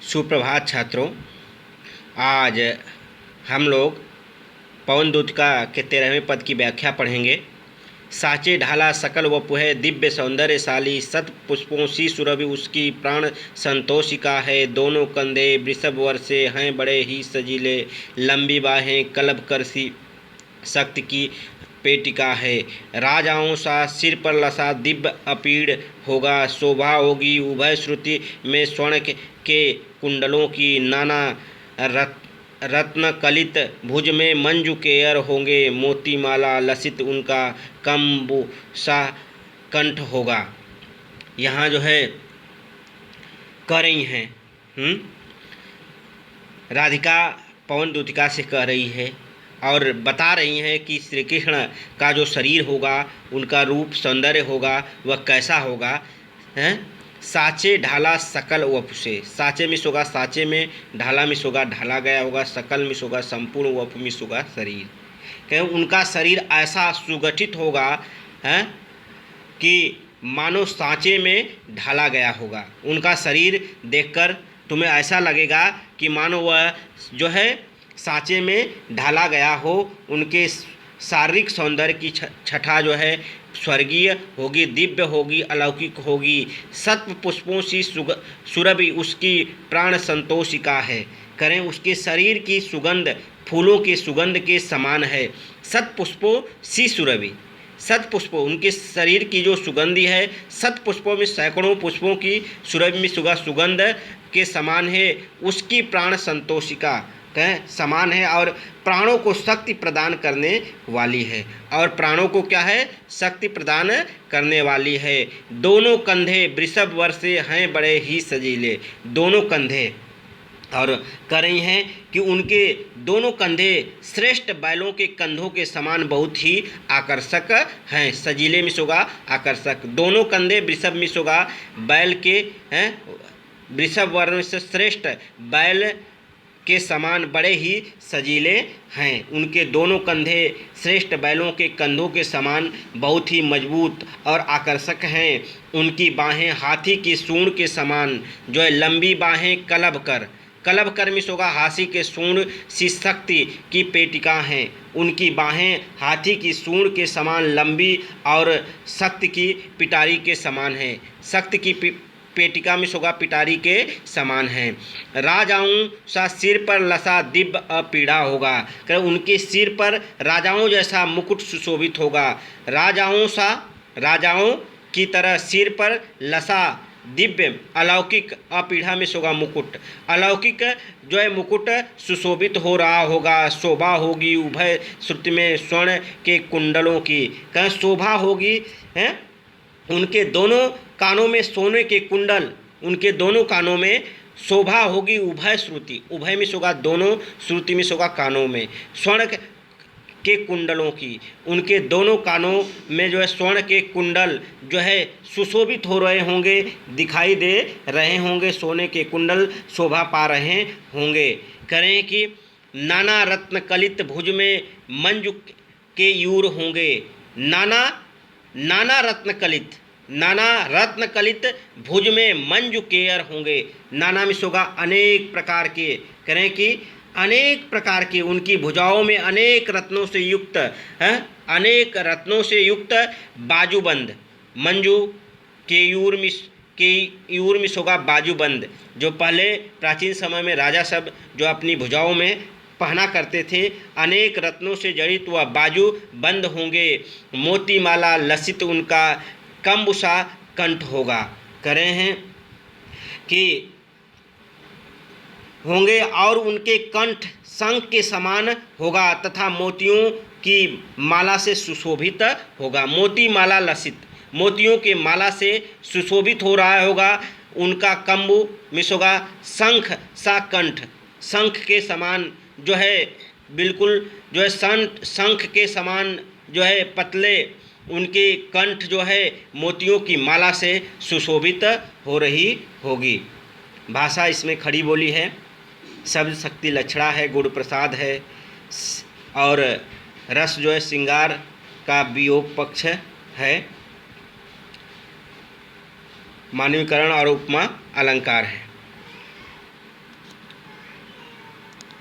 सुप्रभात छात्रों। आज हम लोग पवन दूतिका के 13वें पद की व्याख्या पढ़ेंगे। साचे ढाला सकल वपुः दिव्य सौंदर्यशाली सत पुष्पों सी सुरभि उसकी प्राण संतोषिका है। दोनों कंधे वृषभ वर्षे हैं बड़े ही सजीले, लंबी बाहें कलभ कर सी शक्ति की पेटिका है। राजाओं सा सिर पर लसा दिव्य अपीड़ होगा, शोभा होगी उभय श्रुति में स्वर्ण के कुंडलों की। नाना रत्न कलित भुज में मंजू केयर होंगे, मोतीमाला लसित उनका कंबुसा कंठ होगा। यहाँ जो है कह रही हैं राधिका पवन दूतिका से कह रही है और बता रही हैं कि श्री कृष्ण का जो शरीर होगा, उनका रूप सौंदर्य होगा, वह कैसा होगा। साचे ढाला सकल वपु से, साचे में होगा साचे में, ढाला में होगा ढाला गया होगा, सकल में होगा संपूर्ण, वपु में होगा शरीर। कहें उनका शरीर ऐसा सुगठित होगा कि मानो सांचे में ढाला गया होगा। उनका शरीर देखकर तुम्हें ऐसा लगेगा कि मानो वह जो है सांचे में ढाला गया हो। उनके शारीरिक सौंदर्य की छठा जो है स्वर्गीय होगी, दिव्य होगी, अलौकिक होगी। सत्व पुष्पों सी सुरभि उसकी प्राण संतोषिका है। करें उसके शरीर की सुगंध फूलों के सुगंध के समान है। सत पुष्पों सी सुरभि, सत पुष्पों उनके शरीर की जो सुगंधी है, सत पुष्पों में सैकड़ों पुष्पों की सुरभि में सुगंध के समान है। उसकी प्राण संतोषिका समान है और प्राणों को शक्ति प्रदान करने वाली है। और प्राणों को क्या है? शक्ति प्रदान करने वाली है। दोनों कंधे वृषभ वर्षे हैं बड़े ही सजीले। दोनों कंधे, और कह रही हैं कि उनके दोनों कंधे श्रेष्ठ बैलों के कंधों के समान बहुत ही आकर्षक हैं। सजीले में होगा आकर्षक। दोनों कंधे वृषभ में होगा बैल के हैं, वृषभ वर्ण से श्रेष्ठ बैल के समान बड़े ही सजीले हैं। उनके दोनों कंधे श्रेष्ठ बैलों के कंधों के समान बहुत ही मजबूत और आकर्षक हैं। उनकी बाहें हाथी की सूंड के समान जो है लंबी बाहें कलभ कर में होगा हाथी के सूंड सी शक्ति की पेटिका हैं। उनकी बाहें हाथी की सूंड के समान लंबी और शक्ति की पिटारी के समान हैं। शक्ति की पेटिका में होगा पिटारी के समान है। राजाओं सा सिर पर लसा दिव्य अपीड़ा होगा। उनके सिर पर राजाओं जैसा मुकुट सुशोभित होगा। राजाओं की तरह सिर पर लसा दिव्य अलौकिक अपीढ़ा में होगा मुकुट। अलौकिक जो है मुकुट सुशोभित हो रहा होगा। शोभा होगी उभय श्रुति में स्वर्ण के कुंडलों की। कहीं शोभा होगी है। उनके दोनों कानों में सोने के कुंडल, उनके दोनों कानों में शोभा होगी उभय श्रुति, उभय में होगा दोनों, श्रुति में होगा कानों में, स्वर्ण के कुंडलों की। उनके दोनों कानों में जो है स्वर्ण के कुंडल जो है सुशोभित हो रहे होंगे, दिखाई दे रहे होंगे। सोने के कुंडल शोभा पा रहे होंगे। करें कि नाना रत्न कलित भुज में मंजू के यूर होंगे। नाना रत्न कलित भुज में मंजू केयर होंगे। नाना में होगा अनेक प्रकार के। करें कि अनेक प्रकार के उनकी भुजाओं में अनेक रत्नों से युक्त बाजूबंद। मंजू के यूर में होगा बाजूबंद, जो पहले प्राचीन समय में राजा सब जो अपनी भुजाओं में पहना करते थे। अनेक रत्नों से जड़ित वह बाजू बंद होंगे। मोतीमाला लसित उनका कंबुसा कंठ होगा। करे हैं कि होंगे और उनके कंठ शंख के समान होगा तथा मोतियों की माला से सुशोभित होगा। मोतीमाला लसित, मोतियों के माला से सुशोभित हो रहा होगा। उनका कंबु में होगा शंख सा कंठ, शंख के समान जो है बिल्कुल जो है शंख के समान जो है पतले उनके कंठ जो है मोतियों की माला से सुशोभित हो रही होगी। भाषा इसमें खड़ी बोली है। शब्द शक्ति लक्षणा है, गुण प्रसाद है और रस जो है श्रृंगार का वियोग पक्ष है। मानवीकरण और उपमा अलंकार है।